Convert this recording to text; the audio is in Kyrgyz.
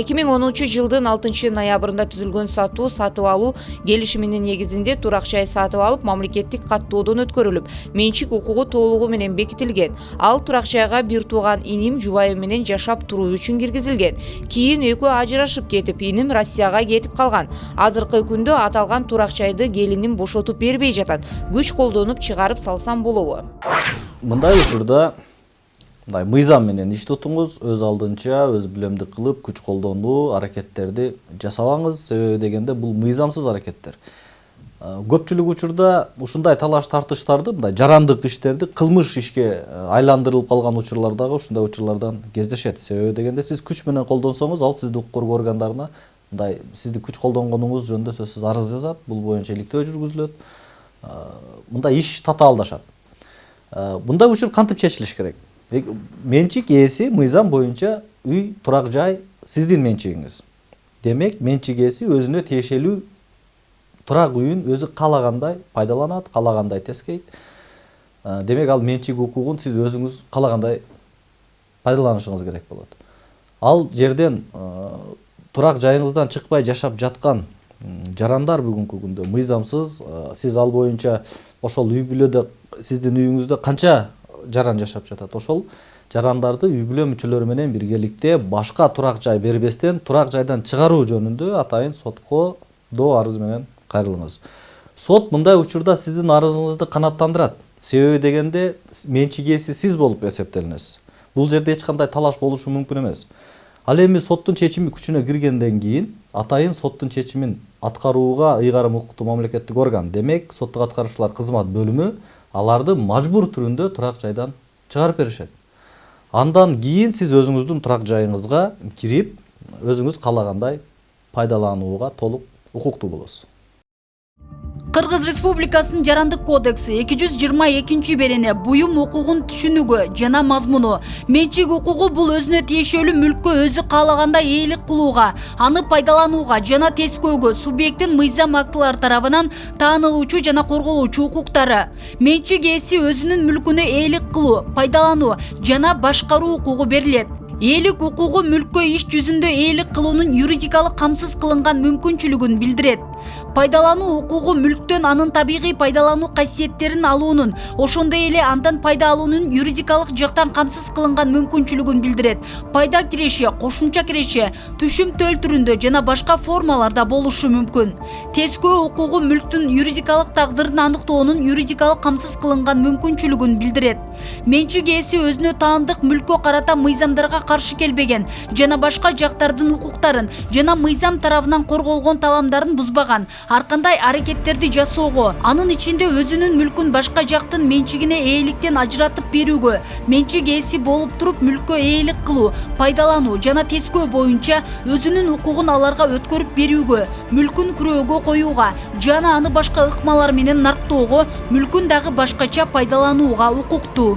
2010-жылдын 6-ноябрында түзүлгөн сатып алуу келишиминин негизинде турак жай сатып алып, мамлекеттик каттоодон өткөрүлүп, менчик укугу толугу менен бекитилген. Ал турак жайга бир тууган иним жубайы менен жашап туруу үчүн киргизилген. Кийин экөө ажырашып кетип, иним Россияга кетип калган. Азыркы күндө аталган турак жайды келиним бошотуп бербей жатат. Күч колдонуп чыгарып салсам болобу? Мындай учурда мыйзам менен иш тутуңуз, өз алдынча, өз билемди кылып, күч колдонуу аракеттерди жасабаңыз. Себеби дегенде бул мыйзамсыз аракеттер. Көпчүлүк учурда ушундай талаш тартыштарды, мындай жарандык иштерди кылмыш ишке айландырылып калган учурлардагы ушундай учурлардан кездешет. Себеби дегенде сиз күч менен колдонсоңуз, ал сизди укук коргоо органдарына мындай сизди күч колдонгонуңуз жөнүндө сөзсүз арыз жазат, бул боюнча иликтөө жүргүзүлөт. Мындай иш татаалдашат. Мындай учур кантип чечилиш керек? Менчик ээси мыйзам боюнча үй, турак жай сиздин менчигиңиз. Демек, менчик ээси өзүнө тиешелүү турак үйүн өзү каалагандай пайдаланат, каалагандай тескейт. Демек, ал менчик укугун сиз өзүңүз каалагандай пайдаланышыңыз керек болот. Ал жерден турак жайыңыздан чыкпай жашап жаткан жарандар бүгүнкү күндө мыйзамсыз, сиз ал боюнча ошол үй бүлөдө сиздин үйүңүздө канча жаран жашап жатат, ошол жарандарды үй бүлө мүчөлөрү менен биргеликте башка турак жай бербестен турак жайдан чыгаруу жөнүндө атайын сотко доо арыз менен кайрылыңыз. Сот мындай учурда сиздин арызыңызды канааттандырат. Себеби дегенде менчик ээси сиз болуп эсептелинесиз. Бул жерде эч кандай талаш болушу мүмкүн эмес. Ал эми соттун чечими күчүнө киргенден кийин атайын соттун чечимин аткарууга ыйгарым укуктуу мамлекеттик орган, демек соттук аткаруучулар кызмат бөлүмү аларды мажбур түрүндө турак жайдан чыгарып беришет. Андан кийин сиз өзүңүздүн турак жайыңызга кирип, өзүңүз каалагандай пайдаланууга толук укуктуу болосуз. Кыргыз Республикасынын Жарандык кодекси 222 буюм укугун түшүнүгү жана мазмуну. Менчик укугу бул өзүнө тиешелүү мүлккө өзү каалагандай ээлик кылууга, аны пайдаланууга жана тескөөгө субъекттин мыйзам актылары тарабынан таанылуучу жана корголуучу укуктары. Менчик ээси өзүнүн мүлкүнө ээлик кылуу, пайдалануу жана башкаруу укугу берилет. Ээлик укугу мүлккө иш жүзүндө ээлик кылуунун юридикалык камсыз кылынган мүмкүнчүлүгүн билдирет. Пайдалануу укугу мүлктөн анын табигый пайдалануу касиеттерин алуунун, ошондой эле андан пайда алуунун юридикалык жактан камсыз кылынган мүмкүнчүлүгүн билдирет. Пайда киреше, кошумча киреше, түшүм төл түрүндө жана башка формаларда болушу мүмкүн. Тескөө укугу мүлктүн юридикалык тагдырын аныктоонун юридикалык камсыз кылынган мүмкүнчүлүгүн билдирет. Менчик ээси өзүнө таандык мүлккө карата мыйзамдарга каршы келбеген жана башка жактардын укуктарын жана мыйзам тарабынан корголгон таламдарын бузбаган ар кандай аракеттерди жасоого, анын ичинде өзүнүн мүлкүн башка жактын менчигине ээликтен ажыратып берүүгө, менчик ээси болуп туруп мүлккө ээлик кылуу, пайдалануу жана тескөө боюнча өзүнүн укугун аларга өткөрүп берүүгө, мүлкүн күрөөгө коюуга жана аны башка ыкмалар менен нарктоого, мүлкүн дагы башкача пайдаланууга укуктуу.